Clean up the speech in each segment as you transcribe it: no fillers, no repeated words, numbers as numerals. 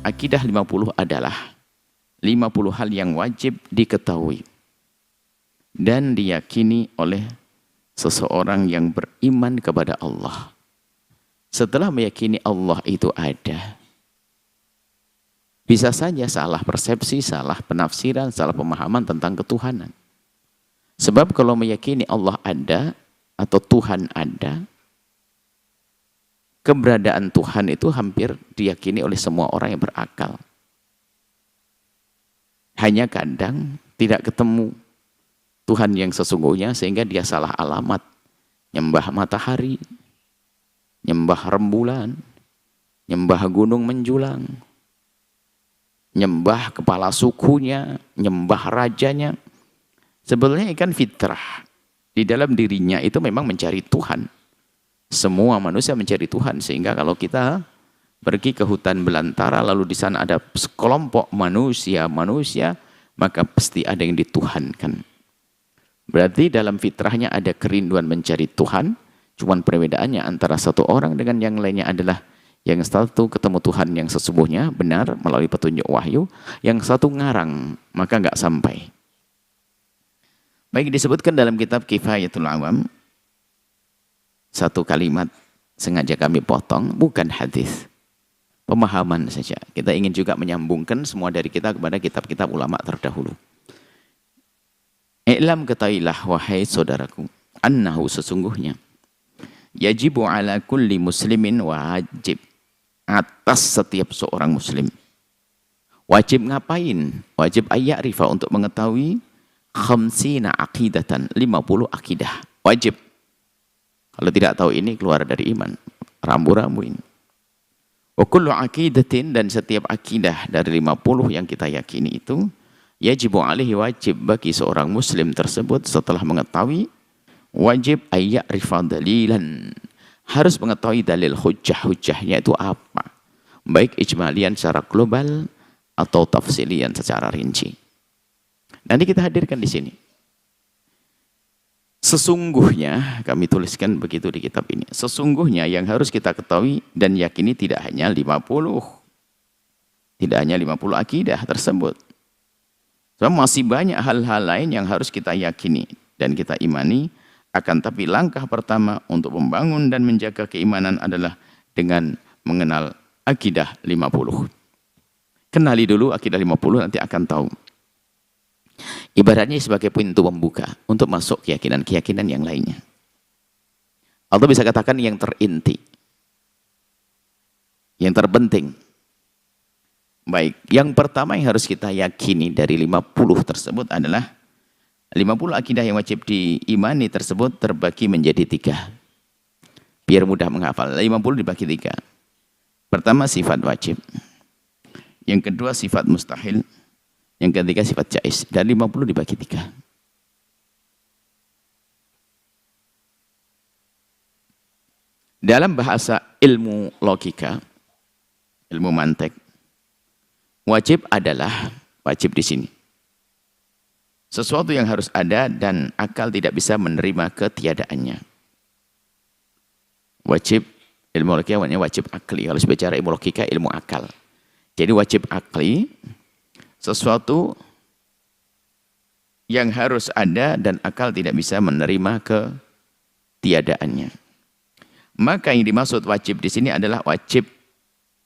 Akidah 50 adalah 50 hal yang wajib diketahui dan diyakini oleh seseorang yang beriman kepada Allah. Setelah meyakini Allah itu ada, bisa saja salah persepsi, salah penafsiran, salah pemahaman tentang ketuhanan. Sebab kalau meyakini Allah ada atau Tuhan ada, keberadaan Tuhan itu hampir diyakini oleh semua orang yang berakal. Hanya kadang tidak ketemu Tuhan yang sesungguhnya sehingga dia salah alamat. Nyembah matahari, nyembah rembulan, nyembah gunung menjulang, nyembah kepala sukunya, nyembah rajanya. Sebenarnya ikan fitrah di dalam dirinya itu memang mencari Tuhan. Semua manusia mencari Tuhan, sehingga kalau kita pergi ke hutan belantara lalu di sana ada sekelompok manusia, maka pasti ada yang dituhankan. Berarti dalam fitrahnya ada kerinduan mencari Tuhan, cuman perbedaannya antara satu orang dengan yang lainnya adalah yang satu ketemu Tuhan yang sesungguhnya benar melalui petunjuk wahyu, yang satu ngarang maka nggak sampai. Baik, disebutkan dalam kitab Kifayatul Awam, satu kalimat sengaja kami potong, bukan hadis, pemahaman saja. Kita ingin juga menyambungkan semua dari kita kepada kitab-kitab ulama terdahulu. I'lam, ketahuilah wahai saudaraku, annahu sesungguhnya, yajibu ala kulli muslimin, wajib atas setiap seorang muslim. Wajib ngapain? Wajib ayya'rifa, untuk mengetahui khamsina aqidatan, 50 akidah. Wajib. Kalau tidak tahu ini keluar dari iman. Rambu-rambu ini. Wa kullu aqidatin, dan setiap akidah dari 50 yang kita yakini itu, yajibu alaihi, wajib bagi seorang muslim tersebut setelah mengetahui, wajib ayya'rifa dalilan, harus mengetahui dalil hujjah-hujjahnya itu apa. Baik ijmalian secara global atau tafsilian secara rinci. Nanti kita hadirkan di sini. Sesungguhnya, kami tuliskan begitu di kitab ini, sesungguhnya yang harus kita ketahui dan yakini tidak hanya 50. Tidak hanya 50 akidah tersebut. So, masih banyak hal-hal lain yang harus kita yakini dan kita imani. Akan tapi langkah pertama untuk membangun dan menjaga keimanan adalah dengan mengenal akidah 50. Kenali dulu akidah 50, nanti akan tahu. Ibaratnya sebagai pintu pembuka untuk masuk keyakinan-keyakinan yang lainnya. Atau bisa katakan yang terinti, yang terpenting. Baik, yang pertama yang harus kita yakini dari 50 tersebut adalah 50 akidah yang wajib diimani tersebut terbagi menjadi 3. Biar mudah menghafal, 50 dibagi 3. Pertama sifat wajib, yang kedua sifat mustahil, yang ketiga sifat jaiz. Dan 50 dibagi 3. Dalam bahasa ilmu logika, ilmu mantek, wajib adalah, wajib di sini sesuatu yang harus ada dan akal tidak bisa menerima ketiadaannya. Wajib ilmu logika, wajib akli. Kalau bicara ilmu logika, ilmu akal. Jadi wajib akli, sesuatu yang harus ada dan akal tidak bisa menerima ketiadaannya. Maka yang dimaksud wajib di sini adalah wajib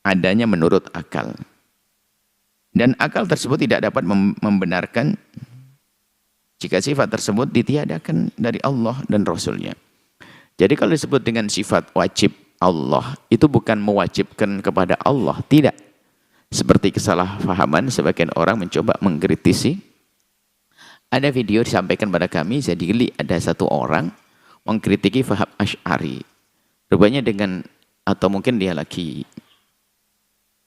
adanya menurut akal. Dan akal tersebut tidak dapat membenarkan jika sifat tersebut ditiadakan dari Allah dan Rasulnya. Jadi kalau disebut dengan sifat wajib Allah, itu bukan mewajibkan kepada Allah, tidak. Seperti kesalahpahaman sebagian orang mencoba mengkritisi. Ada video disampaikan pada kami, saya dili ada satu orang mengkritiki faham Asy'ari. Rupanya dengan, atau mungkin dia lagi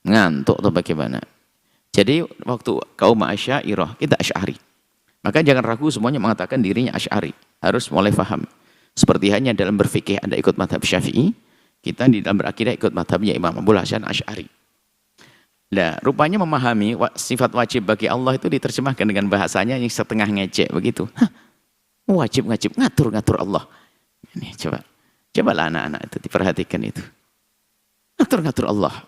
ngantuk atau bagaimana. Jadi waktu kaum Asy'ariyah, kita Asy'ari. Maka jangan ragu semuanya mengatakan dirinya Asy'ari. Harus mulai faham. Seperti hanya dalam berfikih Anda ikut madhab Syafi'i, kita di dalam berakidah ikut madhabnya Imam Abul Hasan Asy'ari. Nah, rupanya memahami sifat wajib bagi Allah itu diterjemahkan dengan bahasanya yang setengah ngecek begitu. Hah, wajib ngatur Allah. Ini cobalah anak-anak itu diperhatikan itu. Ngatur Allah.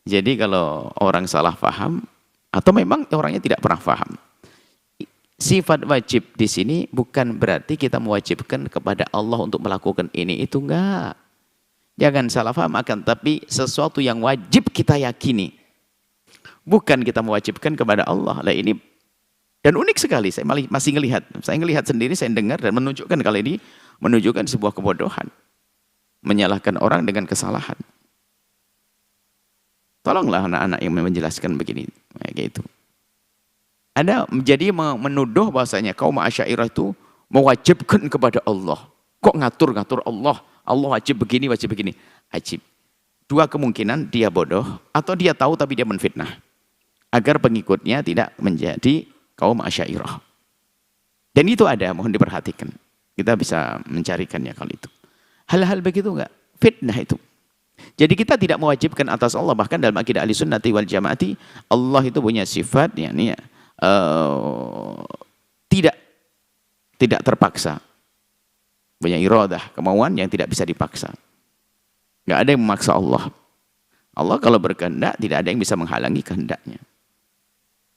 Jadi kalau orang salah paham, atau memang orangnya tidak pernah paham, sifat wajib di sini bukan berarti kita mewajibkan kepada Allah untuk melakukan ini, itu enggak. Jangan salah paham, akan tapi sesuatu yang wajib kita yakini. Bukan kita mewajibkan kepada Allah. Lah ini, dan unik sekali, saya masih ngelihat. Saya ngelihat sendiri, saya dengar dan menunjukkan kali ini, menunjukkan sebuah kebodohan. Menyalahkan orang dengan kesalahan. Tolonglah anak-anak yang menjelaskan begini, kayak gitu. Ada jadi menuduh bahasanya kaum Asy'ariyah itu mewajibkan kepada Allah. Kok ngatur-ngatur Allah? Allah wajib begini, wajib begini. Ajib. Dua kemungkinan, dia bodoh atau dia tahu tapi dia menfitnah. Agar pengikutnya tidak menjadi kaum Asy'ariyah. Dan itu ada, mohon diperhatikan. Kita bisa mencarikannya kalau itu. Hal-hal begitu enggak? Fitnah itu. Jadi kita tidak mewajibkan atas Allah, bahkan dalam akidah Ahlussunnati wal Jamaati, Allah itu punya sifat yakni tidak terpaksa. Punya iradah, kemauan yang tidak bisa dipaksa. Enggak ada yang memaksa Allah. Allah kalau berkehendak tidak ada yang bisa menghalangi kehendaknya.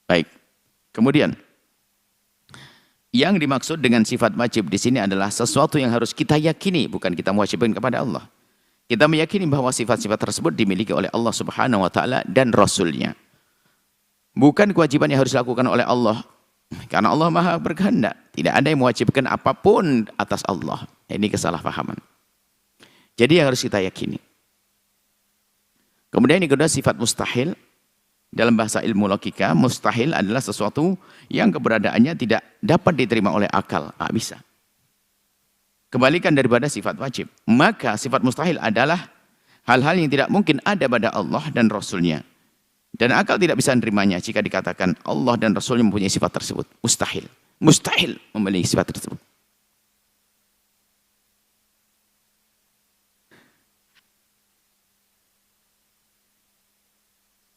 Baik. Kemudian yang dimaksud dengan sifat wajib di sini adalah sesuatu yang harus kita yakini, bukan kita mewajibkan kepada Allah. Kita meyakini bahwa sifat-sifat tersebut dimiliki oleh Allah Subhanahu wa taala dan Rasul-Nya. Bukan kewajiban yang harus dilakukan oleh Allah. Karena Allah Maha berkehendak. Tidak ada yang mewajibkan apapun atas Allah. Ini kesalahpahaman. Jadi yang harus kita yakini. Kemudian yang kedua, sifat mustahil. Dalam bahasa ilmu logika, mustahil adalah sesuatu yang keberadaannya tidak dapat diterima oleh akal. Tak bisa. Kebalikan daripada sifat wajib. Maka sifat mustahil adalah hal-hal yang tidak mungkin ada pada Allah dan Rasul-Nya. Dan akal tidak bisa menerimanya jika dikatakan Allah dan Rasul-Nya mempunyai sifat tersebut. Mustahil. Mustahil memiliki sifat tersebut.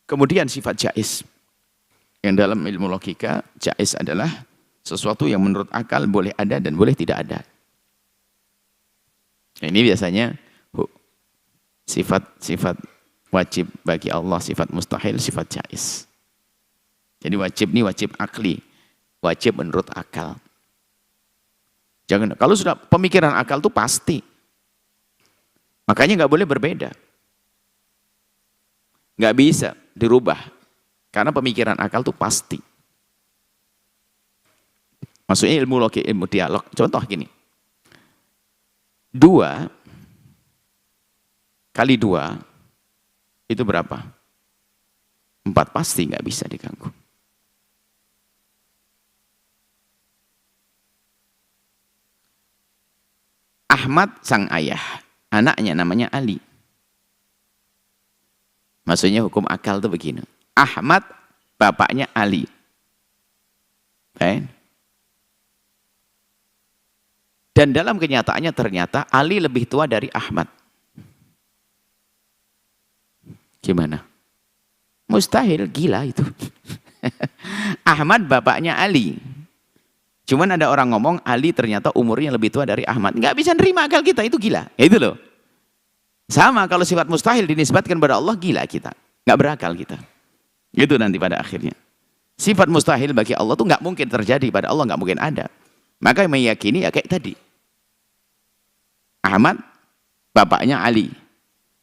Kemudian sifat jaiz. Yang dalam ilmu logika, jaiz adalah sesuatu yang menurut akal boleh ada dan boleh tidak ada. Ini biasanya sifat wajib bagi Allah, sifat mustahil, sifat jaiz. Jadi wajib ini wajib akli, wajib menurut akal. Jangan, kalau sudah pemikiran akal itu pasti. Makanya nggak boleh berbeda. Nggak bisa dirubah. Karena pemikiran akal itu pasti. Maksudnya ilmu logik, ilmu dialog. Contoh gini. 2 kali 2 itu berapa? 4 pasti nggak bisa diganggu. Ahmad sang ayah, anaknya namanya Ali. Maksudnya hukum akal itu begini. Ahmad bapaknya Ali. Dan dalam kenyataannya ternyata Ali lebih tua dari Ahmad. Gimana? Mustahil, gila itu. Ahmad bapaknya Ali. Cuman ada orang ngomong Ali ternyata umurnya lebih tua dari Ahmad. Nggak bisa nerima akal kita, itu gila. Ya itu loh. Sama kalau sifat mustahil dinisbatkan pada Allah, gila kita. Nggak berakal kita. Gitu nanti pada akhirnya. Sifat mustahil bagi Allah itu nggak mungkin terjadi, pada Allah nggak mungkin ada. Maka meyakini ya kayak tadi. Ahmad, bapaknya Ali.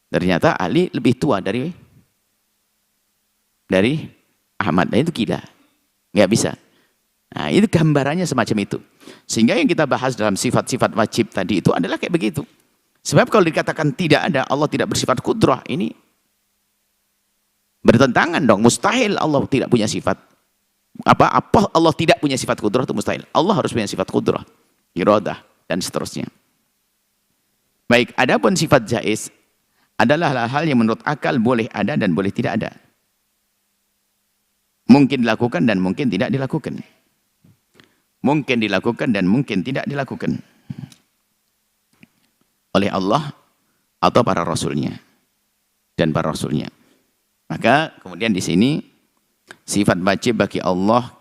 Ternyata Ali lebih tua dari Ahmad. Nah itu gila. Nggak bisa. Nah itu gambarannya semacam itu. Sehingga yang kita bahas dalam sifat-sifat wajib tadi itu adalah kayak begitu. Sebab kalau dikatakan tidak ada, Allah tidak bersifat kudrah, ini bertentangan dong. Mustahil Allah tidak punya sifat. Apa Allah tidak punya sifat kudrah itu mustahil. Allah harus punya sifat kudrah, iradah, dan seterusnya. Baik, adapun sifat jaiz adalah hal-hal yang menurut akal boleh ada dan boleh tidak ada. Mungkin dilakukan dan mungkin tidak dilakukan. Mungkin dilakukan dan mungkin tidak dilakukan. Oleh Allah atau para Rasul-Nya. Dan para Rasul-Nya. Maka kemudian di sini sifat wajib bagi Allah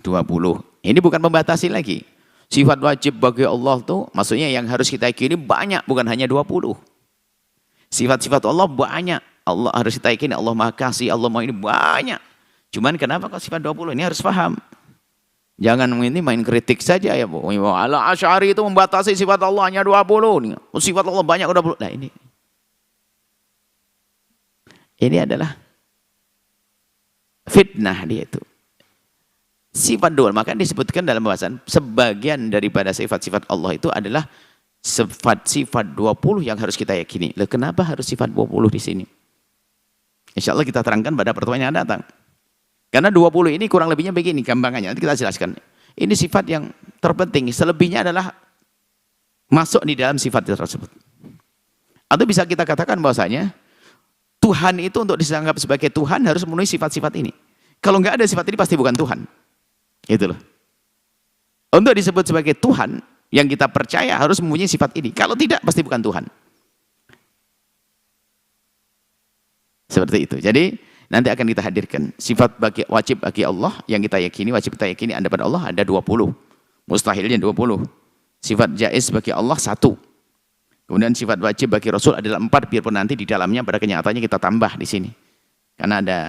20. Ini bukan membatasi lagi. Sifat wajib bagi Allah itu maksudnya yang harus kita yakini banyak, bukan hanya 20. Sifat-sifat Allah banyak. Allah harus kita yakini Allah Maha Kasih, Allah Maha ini banyak. Cuman kenapa kok sifat 20? Ini harus paham. Jangan ini main kritik saja ya, Bu. Al-Asy'ari itu membatasi sifat Allah hanya 20. Sifat Allah banyak 20. Nah, ini adalah fitnah dia itu. Sifat 20, maka disebutkan dalam bahasan sebagian daripada sifat-sifat Allah itu adalah sifat-sifat 20 yang harus kita yakini. Loh, kenapa harus sifat 20 di sini? Insya Allah kita terangkan pada pertemuan yang datang. Karena 20 ini kurang lebihnya begini gampangannya. Nanti kita jelaskan. Ini sifat yang terpenting. Selebihnya adalah masuk di dalam sifat tersebut. Atau bisa kita katakan bahwasanya Tuhan itu untuk dianggap sebagai Tuhan harus memenuhi sifat-sifat ini. Kalau nggak ada sifat ini pasti bukan Tuhan. Itu loh. Untuk disebut sebagai Tuhan yang kita percaya harus mempunyai sifat ini. Kalau tidak pasti bukan Tuhan. Seperti itu. Jadi nanti akan kita hadirkan sifat wajib bagi Allah yang kita yakini, wajib kita yakini ada pada Allah ada 20. Mustahilnya 20. Sifat jaiz bagi Allah 1. Kemudian sifat wajib bagi Rasul adalah 4, biarpun nanti di dalamnya pada kenyataannya kita tambah di sini. Karena ada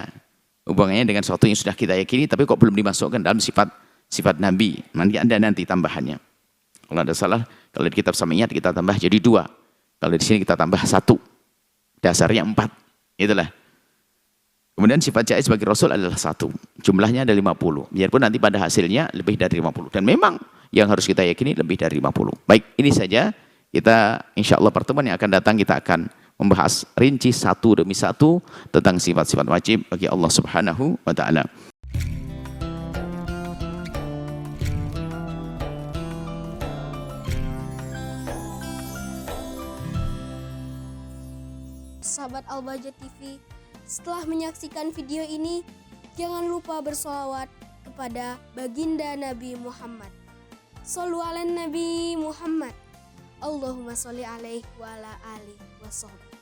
hubungannya dengan sesuatu yang sudah kita yakini tapi kok belum dimasukkan dalam sifat Nabi. Nanti tambahannya. Kalau ada salah, kalau di kitab Samiyat kita tambah jadi 2. Kalau di sini kita tambah 1. Dasarnya 4. Itulah. Kemudian sifat jaiz bagi Rasul adalah 1. Jumlahnya ada 50. Biarpun nanti pada hasilnya lebih dari 50. Dan memang yang harus kita yakini lebih dari 50. Baik, ini saja. Kita insya Allah pertemuan yang akan datang kita akan membahas rinci satu demi satu tentang sifat-sifat wajib bagi Allah Subhanahu wa ta'ala. Sahabat Al-Bahjah TV, setelah menyaksikan video ini, jangan lupa bersolawat kepada baginda Nabi Muhammad. Shollu ala Nabi Muhammad. Allahumma sholli alaihi wa ala alihi wa sahbihi.